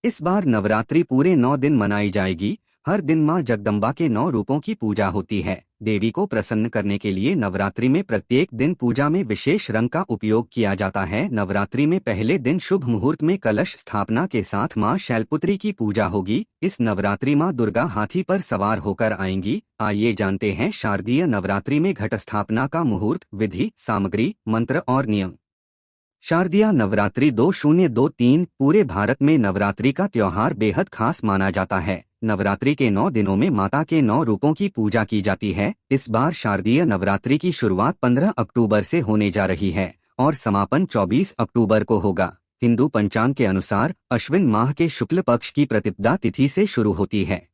इस बार नवरात्रि पूरे 9 दिन मनाई जाएगी। हर दिन मां जगदम्बा के 9 रूपों की पूजा होती है। देवी को प्रसन्न करने के लिए नवरात्रि में प्रत्येक दिन पूजा में विशेष रंग का उपयोग किया जाता है। नवरात्रि में पहले दिन शुभ मुहूर्त में कलश स्थापना के साथ मां शैलपुत्री की पूजा होगी। इस नवरात्रि मां दुर्गा हाथी पर सवार होकर आएंगी। आइए जानते हैं शारदीय नवरात्रि में घट स्थापना का मुहूर्त, विधि, सामग्री, मंत्र और नियम। शारदीय नवरात्रि 2023 पूरे भारत में नवरात्रि का त्योहार बेहद खास माना जाता है। नवरात्रि के 9 दिनों में माता के 9 रूपों की पूजा की जाती है। इस बार शारदीय नवरात्रि की शुरुआत 15 अक्टूबर से होने जा रही है और समापन 24 अक्टूबर को होगा। हिंदू पंचांग के अनुसार अश्विन माह के शुक्ल पक्ष की प्रतिपदा तिथि से शुरू होती है।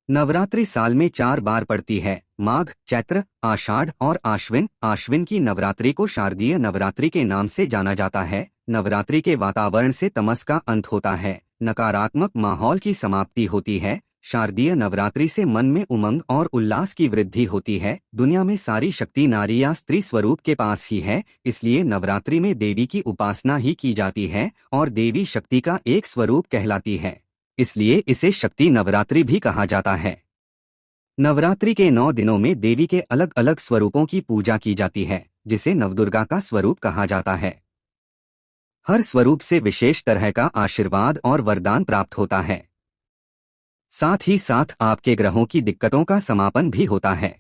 नवरात्रि साल में 4 बार पड़ती है, माघ, चैत्र, आषाढ़ और आश्विन। आश्विन की नवरात्रि को शारदीय नवरात्रि के नाम से जाना जाता है। नवरात्रि के वातावरण से तमस का अंत होता है, नकारात्मक माहौल की समाप्ति होती है। शारदीय नवरात्रि से मन में उमंग और उल्लास की वृद्धि होती है। दुनिया में सारी शक्ति नारी या स्त्री स्वरूप के पास ही है, इसलिए नवरात्रि में देवी की उपासना ही की जाती है और देवी शक्ति का एक स्वरूप कहलाती है, इसलिए इसे शक्ति नवरात्रि भी कहा जाता है। नवरात्रि के 9 दिनों में देवी के अलग अलग स्वरूपों की पूजा की जाती है, जिसे नवदुर्गा का स्वरूप कहा जाता है। हर स्वरूप से विशेष तरह का आशीर्वाद और वरदान प्राप्त होता है। साथ ही साथ आपके ग्रहों की दिक्कतों का समापन भी होता है।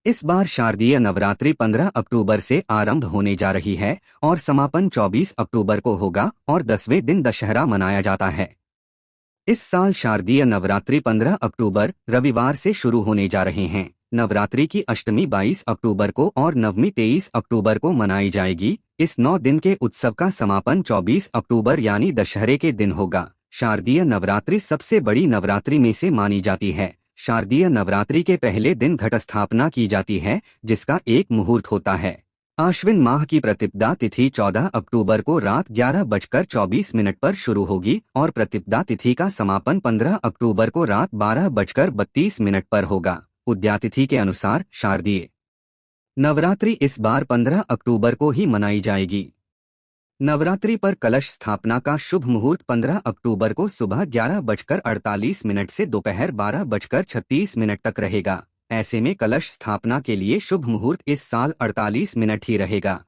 इस बार शारदीय नवरात्रि 15 अक्टूबर से आरंभ होने जा रही है और समापन 24 अक्टूबर को होगा और 10वें दिन दशहरा मनाया जाता है। इस साल शारदीय नवरात्रि 15 अक्टूबर रविवार से शुरू होने जा रहे हैं। नवरात्रि की अष्टमी 22 अक्टूबर को और नवमी 23 अक्टूबर को मनाई जाएगी। इस 9 दिन के उत्सव का समापन 24 अक्टूबर यानी दशहरे के दिन होगा। शारदीय नवरात्रि सबसे बड़ी नवरात्रि में से मानी जाती है। शारदीय नवरात्रि के पहले दिन घट स्थापना की जाती है, जिसका एक मुहूर्त होता है। आश्विन माह की प्रतिपदा तिथि 14 अक्टूबर को रात 11:24 पर शुरू होगी और प्रतिपदा तिथि का समापन 15 अक्टूबर को रात 12:32 पर होगा। उद्यातिथि के अनुसार शारदीय नवरात्रि इस बार 15 अक्टूबर को ही मनाई जाएगी। नवरात्रि पर कलश स्थापना का शुभ मुहूर्त 15 अक्टूबर को सुबह 11:48 से दोपहर 12:36 तक रहेगा। ऐसे में कलश स्थापना के लिए शुभ मुहूर्त इस साल 48 मिनट ही रहेगा।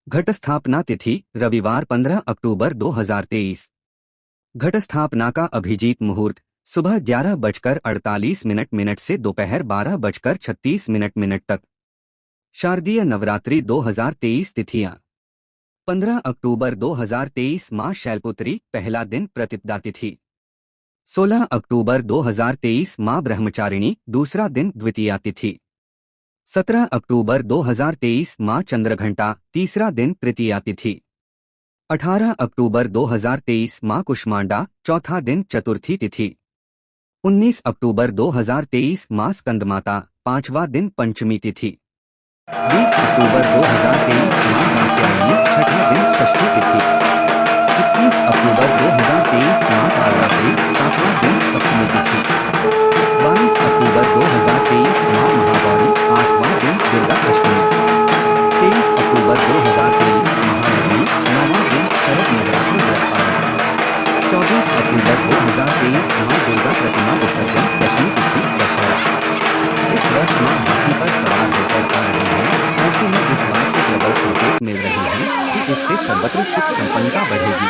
घट स्थापना तिथि रविवार 15 अक्टूबर 2023। घट स्थापना का अभिजीत मुहूर्त सुबह 11:48 से दोपहर 12:36 तक। शारदीय नवरात्रि 2023 तिथियां 15 अक्टूबर 2023 मां शैलपुत्री, पहला दिन प्रतिपदा तिथि। 16 अक्टूबर 2023 मां ब्रह्मचारिणी, दूसरा दिन द्वितीया तिथि। 17 अक्टूबर 2023 मां चंद्रघंटा, तीसरा दिन तृतीया तिथि। 18 अक्टूबर 2023 मां कुष्मांडा, चौथा दिन चतुर्थी तिथि। 19 अक्टूबर 2023 मां स्कंदमाता, पांचवा दिन पंचमी तिथि। 20 अक्टूबर 2023 मां कात्यायनी, छठा दिन षष्ठी तिथि। 21 अक्टूबर 2023 मां कालरात्रि, सातवां दिन सप्तमी तिथि। 22 अक्टूबर 2023 मां महागौरी, आठवां दिन दुर्गा अष्टमी। 23 अक्टूबर 2023 महानवमी, नौवां दिन शरद नवरात्रि व्रत पारण। 24 अक्टूबर 2023 मां दुर्गा प्रतिमा विसर्जन, दशमी तिथि दशहरा। इस वर्ष मां हाथी पर सवार होकर आ रही है। ऐसे में इस बात के प्रबल संकेत मिल रहे हैं कि इससे सर्वत्र सुख संपन्नता बढ़ेगी।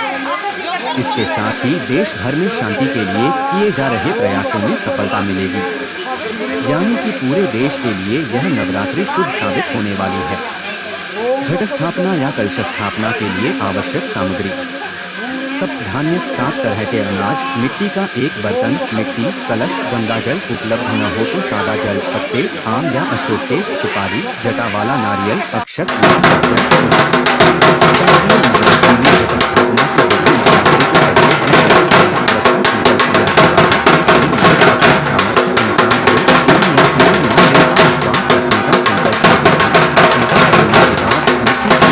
इसके साथ ही देश भर में शांति के लिए किए जा रहे प्रयासों में सफलता मिलेगी, यानी कि पूरे देश के लिए यह नवरात्रि शुभ साबित होने वाली है। घट स्थापना या कलश स्थापना के लिए आवश्यक सामग्री: सप्तधान्य 7 तरह के अनाज, मिट्टी का एक बर्तन, मिट्टी, कलश, गंगाजल, उपलब्ध न हो तो सादा जल, पत्ते, आम या अशोक के, सुपारी, जटा वाला नारियल, अक्षत,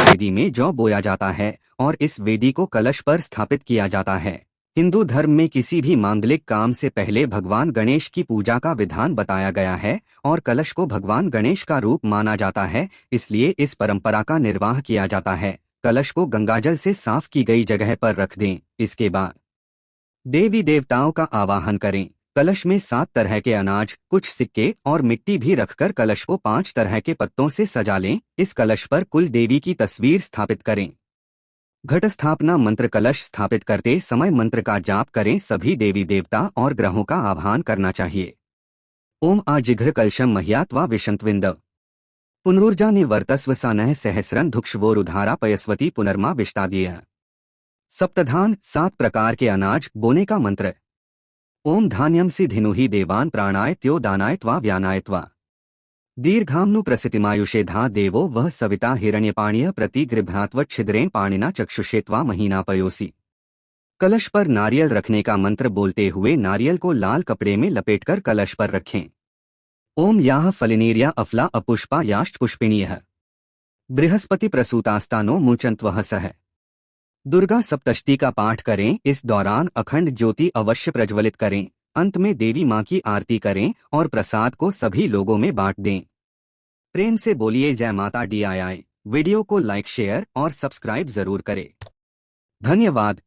वेदी में जौ बोया जाता है और इस वेदी को कलश पर स्थापित किया जाता है। हिंदू धर्म में किसी भी मांगलिक काम से पहले भगवान गणेश की पूजा का विधान बताया गया है और कलश को भगवान गणेश का रूप माना जाता है, इसलिए इस परंपरा का निर्वाह किया जाता है। कलश को गंगाजल से साफ की गई जगह पर रख दें। इसके बाद देवी देवताओं का आवाहन करें। कलश में 7 तरह के अनाज, कुछ सिक्के और मिट्टी भी रखकर कलश को 5 तरह के पत्तों से सजा लें। इस कलश पर कुल देवी की तस्वीर स्थापित करें। घट स्थापना मंत्र। कलश स्थापित करते समय मंत्र का जाप करें। सभी देवी देवता और ग्रहों का आह्वान करना चाहिए। ओम आजिघ्र कलशम मह्यात्वा विशंतविंद पुनरुर्जा निवर्तस्व सानः सहस्रन धुक्षवोरुधारा पयस्वती पुनर्मा विष्टादिय। सप्तधान 7 प्रकार के अनाज बोने का मंत्र। ओम धान्यम सि धिनुहि देवान प्राणाय त्यो दानाय त्वा व्यानाय त्वा दीर्घाम्नु प्रसितिमायुषेधा देवो वह सविता हिरण्यपाणीय प्रतिगृभ्रात्वत् छिद्रेण पाणिना चक्षुषे त्वा महीनापयोसि। कलश पर नारियल रखने का मंत्र बोलते हुए नारियल को लाल कपड़े में लपेटकर कलश पर रखें। ओम याह फलिनीर्या अफला अपुष्पा याश्च पुष्पिणीयः बृहस्पति प्रसूतास्तानो मुचन्त्वः सह। दुर्गा सप्तशती का पाठ करें। इस दौरान अखंड ज्योति अवश्य प्रज्वलित करें। अंत में देवी मां की आरती करें और प्रसाद को सभी लोगों में बांट दें। प्रेम से बोलिए जय माता डी। वीडियो को लाइक, शेयर और सब्सक्राइब जरूर करें। धन्यवाद।